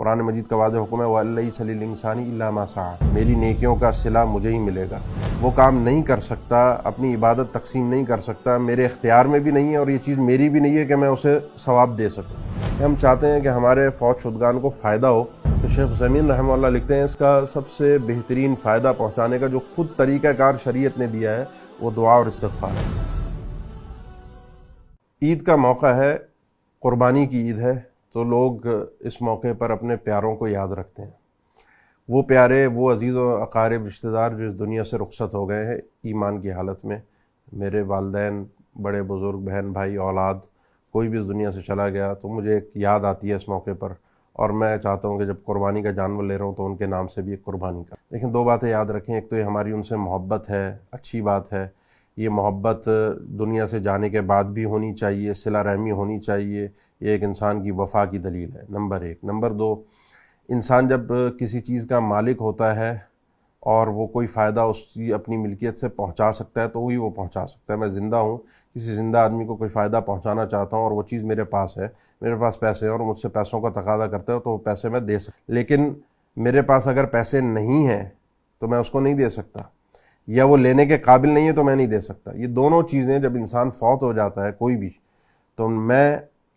قرآن مجید کا واضح حکم ہے وَلَيْسَ لِلْإِنسَانِ إِلَّا مَا سَعَىٰ، میری نیکیوں کا صلہ مجھے ہی ملے گا۔ وہ کام نہیں کر سکتا، اپنی عبادت تقسیم نہیں کر سکتا، میرے اختیار میں بھی نہیں ہے، اور یہ چیز میری بھی نہیں ہے کہ میں اسے ثواب دے سکوں۔ ہم چاہتے ہیں کہ ہمارے فوت شدگان کو فائدہ ہو، تو شیخ عثیمین رحمہ اللہ لکھتے ہیں اس کا سب سے بہترین فائدہ پہنچانے کا جو خود طریقہ کار شریعت نے دیا ہے وہ دعا اور استغفار ہے۔ عید کا موقع ہے، قربانی کی عید ہے، تو لوگ اس موقع پر اپنے پیاروں کو یاد رکھتے ہیں۔ وہ پیارے، وہ عزیز و اقارب رشتہ دار جو اس دنیا سے رخصت ہو گئے ہیں ایمان کی حالت میں، میرے والدین، بڑے بزرگ، بہن بھائی، اولاد، کوئی بھی اس دنیا سے چلا گیا تو مجھے ایک یاد آتی ہے اس موقع پر، اور میں چاہتا ہوں کہ جب قربانی کا جانور لے رہا ہوں تو ان کے نام سے بھی ایک قربانی کا۔ لیکن دو باتیں یاد رکھیں، ایک تو یہ ہماری ان سے محبت ہے، اچھی بات ہے، یہ محبت دنیا سے جانے کے بعد بھی ہونی چاہیے، صلہ رحمی ہونی چاہیے، یہ ایک انسان کی وفا کی دلیل ہے، نمبر ایک۔ نمبر دو، انسان جب کسی چیز کا مالک ہوتا ہے اور وہ کوئی فائدہ اس کی اپنی ملکیت سے پہنچا سکتا ہے تو وہی وہ پہنچا سکتا ہے۔ میں زندہ ہوں، کسی زندہ آدمی کو کوئی فائدہ پہنچانا چاہتا ہوں اور وہ چیز میرے پاس ہے، میرے پاس پیسے ہیں اور مجھ سے پیسوں کا تقاضا کرتا ہے تو وہ پیسے میں دے سکتا، لیکن میرے پاس اگر پیسے نہیں ہیں تو میں اس کو نہیں دے سکتا، یا وہ لینے کے قابل نہیں ہے تو میں نہیں دے سکتا۔ یہ دونوں چیزیں جب انسان فوت ہو جاتا ہے کوئی بھی، تو میں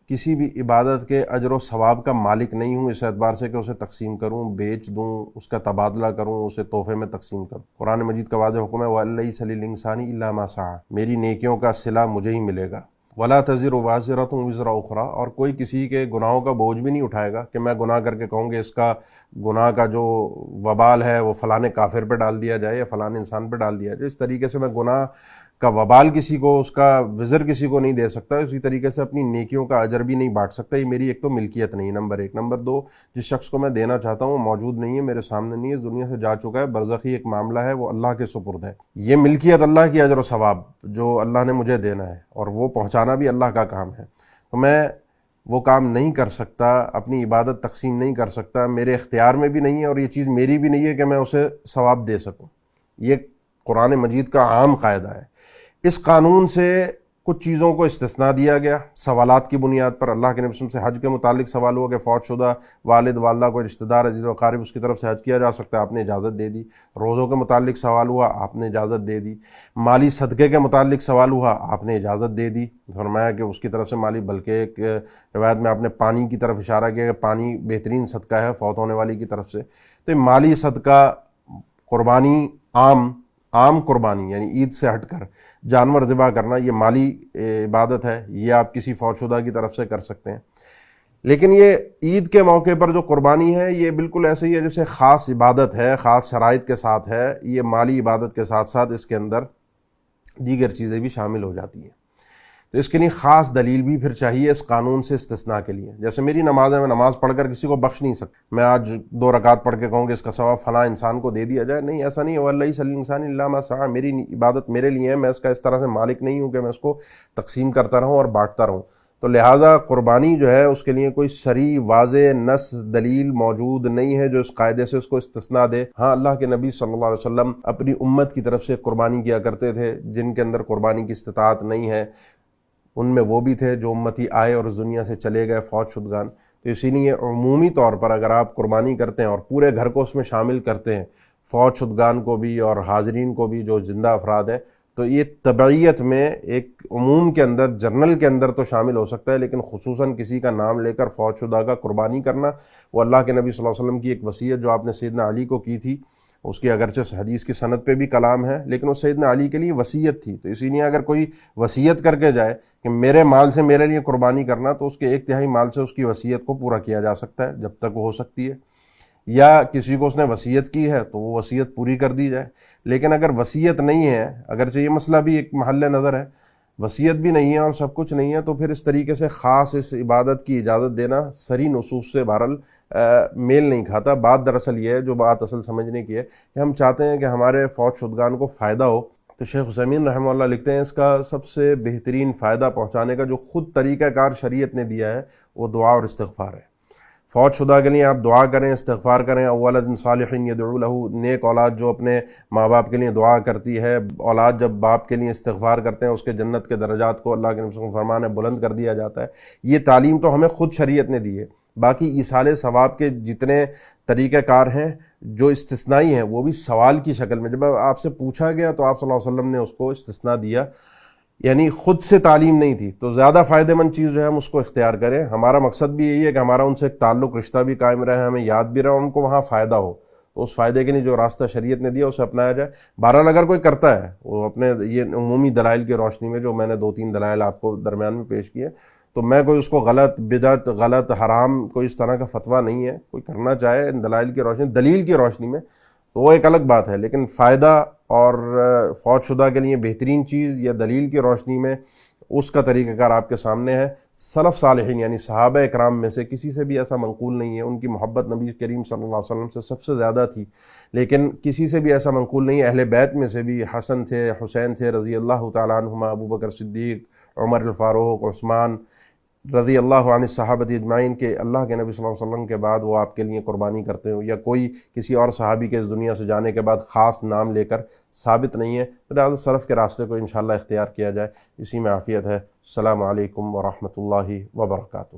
کسی بھی عبادت کے اجر و ثواب کا مالک نہیں ہوں اس اعتبار سے کہ اسے تقسیم کروں، بیچ دوں، اس کا تبادلہ کروں، اسے تحفے میں تقسیم کروں۔ قرآن مجید کا واضح حکم ہے وَلَيْسَ لِلْإِنسَانِ إِلَّا مَا سَعَىٰ، میری نیکیوں کا صلہ مجھے ہی ملے گا۔ وَلَا تَزِرُ وَازِرَةٌ وِزْرَ أُخْرَىٰ، اور کوئی کسی کے گناہوں کا بوجھ بھی نہیں اٹھائے گا کہ میں گناہ کر کے کہوں گے اس کا گناہ کا جو وبال ہے وہ فلاں کافر پہ ڈال دیا جائے یا فلاں انسان پہ ڈال دیا جائے۔ اس طریقے سے میں گناہ کا وبال کسی کو، اس کا وزر کسی کو نہیں دے سکتا، اسی طریقے سے اپنی نیکیوں کا اجر بھی نہیں بانٹ سکتا۔ یہ میری ایک تو ملکیت نہیں، نمبر ایک۔ نمبر دو، جس شخص کو میں دینا چاہتا ہوں وہ موجود نہیں ہے، میرے سامنے نہیں ہے، اس دنیا سے جا چکا ہے، برزخی ایک معاملہ ہے، وہ اللہ کے سپرد ہے۔ یہ ملکیت اللہ کی اجر و ثواب جو اللہ نے مجھے دینا ہے، اور وہ پہنچانا بھی اللہ کا کام ہے، تو میں وہ کام نہیں کر سکتا، اپنی عبادت تقسیم نہیں کر سکتا، میرے اختیار میں بھی نہیں ہے، اور یہ چیز میری بھی نہیں ہے کہ میں اسے ثواب دے سکوں۔ یہ قرآن مجید کا عام قاعدہ ہے۔ اس قانون سے کچھ چیزوں کو استثناء دیا گیا، سوالات کی بنیاد پر۔ اللہ کے نبی صلی اللہ علیہ وسلم سے حج کے متعلق سوال ہوا کہ فوت شدہ والد والدہ کوئی رشتہ دار عزیز و اقارب اس کی طرف سے حج کیا جا سکتا ہے، آپ نے اجازت دے دی۔ روزوں کے متعلق سوال ہوا، آپ نے اجازت دے دی۔ مالی صدقے کے متعلق سوال ہوا، آپ نے اجازت دے دی، فرمایا کہ اس کی طرف سے مالی، بلکہ ایک روایت میں آپ نے پانی کی طرف اشارہ کیا کہ پانی بہترین صدقہ ہے فوت ہونے والی کی طرف سے۔ تو یہ مالی صدقہ، قربانی، عام قربانی یعنی عید سے ہٹ کر جانور ذبح کرنا، یہ مالی عبادت ہے، یہ آپ کسی فوت شدہ کی طرف سے کر سکتے ہیں۔ لیکن یہ عید کے موقع پر جو قربانی ہے یہ بالکل ایسے ہی ہے جیسے خاص عبادت ہے، خاص شرائط کے ساتھ ہے۔ یہ مالی عبادت کے ساتھ ساتھ اس کے اندر دیگر چیزیں بھی شامل ہو جاتی ہیں، تو اس کے لیے خاص دلیل بھی پھر چاہیے اس قانون سے استثناء کے لیے۔ جیسے میری نماز ہے، میں نماز پڑھ کر کسی کو بخش نہیں سکتا، میں آج 2 رکعت پڑھ کے کہوں کہ اس کا ثواب فلاں انسان کو دے دیا جائے، نہیں، ایسا نہیں ہے۔ وَلَيْسَ لِلْإِنسَانِ إِلَّا مَا سَعَىٰ، میری عبادت میرے لیے ہے، میں اس کا اس طرح سے مالک نہیں ہوں کہ میں اس کو تقسیم کرتا رہوں اور بانٹتا رہوں۔ تو لہٰذا قربانی جو ہے اس کے لیے کوئی صریح واضح نص دلیل موجود نہیں ہے جو اس قاعدے سے اس کو استثناء دے۔ ہاں، اللہ کے نبی صلی اللہ علیہ وسلم اپنی امت کی طرف سے قربانی کیا کرتے تھے، جن کے اندر قربانی کی استطاعت نہیں ہے، ان میں وہ بھی تھے جو امتی آئے اور اس دنیا سے چلے گئے فوت شدگان۔ تو اسی لیے عمومی طور پر اگر آپ قربانی کرتے ہیں اور پورے گھر کو اس میں شامل کرتے ہیں، فوت شدگان کو بھی اور حاضرین کو بھی جو زندہ افراد ہیں، تو یہ تبعیت میں ایک عموم کے اندر، جرنل کے اندر تو شامل ہو سکتا ہے، لیکن خصوصاً کسی کا نام لے کر فوت شدہ کا قربانی کرنا، وہ اللہ کے نبی صلی اللہ علیہ وسلم کی ایک وصیت جو آپ نے سیدنا علی کو کی تھی، اس کی اگرچہ حدیث کی سند پہ بھی کلام ہے، لیکن وہ سیدنا علی کے لیے وصیت تھی۔ تو اسی لیے اگر کوئی وصیت کر کے جائے کہ میرے مال سے میرے لیے قربانی کرنا، تو اس کے 1/3 مال سے اس کی وصیت کو پورا کیا جا سکتا ہے جب تک وہ ہو سکتی ہے، یا کسی کو اس نے وصیت کی ہے تو وہ وصیت پوری کر دی جائے۔ لیکن اگر وصیت نہیں ہے، اگرچہ یہ مسئلہ بھی ایک محل نظر ہے، وصیت بھی نہیں ہے اور سب کچھ نہیں ہے، تو پھر اس طریقے سے خاص اس عبادت کی اجازت دینا صریح نصوص سے بہرحال میل نہیں کھاتا۔ بات دراصل یہ ہے، جو بات اصل سمجھنے کی ہے، کہ ہم چاہتے ہیں کہ ہمارے فوت شدگان کو فائدہ ہو، تو شیخ عثیمین رحمہ اللہ لکھتے ہیں اس کا سب سے بہترین فائدہ پہنچانے کا جو خود طریقہ کار شریعت نے دیا ہے وہ دعا اور استغفار ہے۔ فوت شدہ کے لیے آپ دعا کریں، استغفار کریں۔ اولد صالح یدعو لہ، نیک اولاد جو اپنے ماں باپ کے لیے دعا کرتی ہے، اولاد جب باپ کے لیے استغفار کرتے ہیں اس کے جنت کے درجات کو اللہ کے نبی صلی اللہ علیہ وسلم فرمان ہے بلند کر دیا جاتا ہے۔ یہ تعلیم تو ہمیں خود شریعت نے دی ہے، باقی ایصال ثواب کے جتنے طریقہ کار ہیں جو استثنائی ہیں وہ بھی سوال کی شکل میں، جب آپ سے پوچھا گیا تو آپ صلی اللہ علیہ وسلم نے اس کو استثناء دیا، یعنی خود سے تعلیم نہیں تھی، تو زیادہ فائدہ مند چیز جو ہے ہم اس کو اختیار کریں۔ ہمارا مقصد بھی یہی ہے کہ ہمارا ان سے ایک تعلق، رشتہ بھی قائم رہے، ہمیں یاد بھی رہے، ان کو وہاں فائدہ ہو، تو اس فائدے کے لیے جو راستہ شریعت نے دیا اسے اپنایا جائے۔ بہرحال اگر کوئی کرتا ہے وہ اپنے یہ عمومی دلائل کی روشنی میں، جو میں نے 2-3 دلائل آپ کو درمیان میں پیش کیے، تو میں کوئی اس کو غلط، بدعت، غلط، حرام کوئی اس طرح کا فتویٰ نہیں ہے۔ کوئی کرنا چاہے ان دلائل کی روشنی، دلیل کی روشنی میں، تو وہ ایک الگ بات ہے، لیکن فائدہ اور فوت شدہ کے لیے بہترین چیز یا دلیل کی روشنی میں اس کا طریقہ کار آپ کے سامنے ہے۔ سلف صالحین یعنی صحابہ اکرام میں سے کسی سے بھی ایسا منقول نہیں ہے، ان کی محبت نبی کریم صلی اللہ علیہ وسلم سے سب سے زیادہ تھی، لیکن کسی سے بھی ایسا منقول نہیں ہے۔ اہل بیت میں سے بھی حسن تھے، حسین تھے رضی اللہ تعالیٰ عنہما، ابو بکر صدیق، عمر الفاروق، عثمان رضی اللہ عنہ صحابۃ اجمعین کے اللہ کے نبی صلی اللہ علیہ وسلم کے بعد وہ آپ کے لیے قربانی کرتے ہو، یا کوئی کسی اور صحابی کے اس دنیا سے جانے کے بعد خاص نام لے کر ثابت نہیں ہے۔ لہٰذا سلف کے راستے کو انشاءاللہ اختیار کیا جائے، اسی میں عافیت ہے۔ السلام علیکم ورحمۃ اللہ وبرکاتہ۔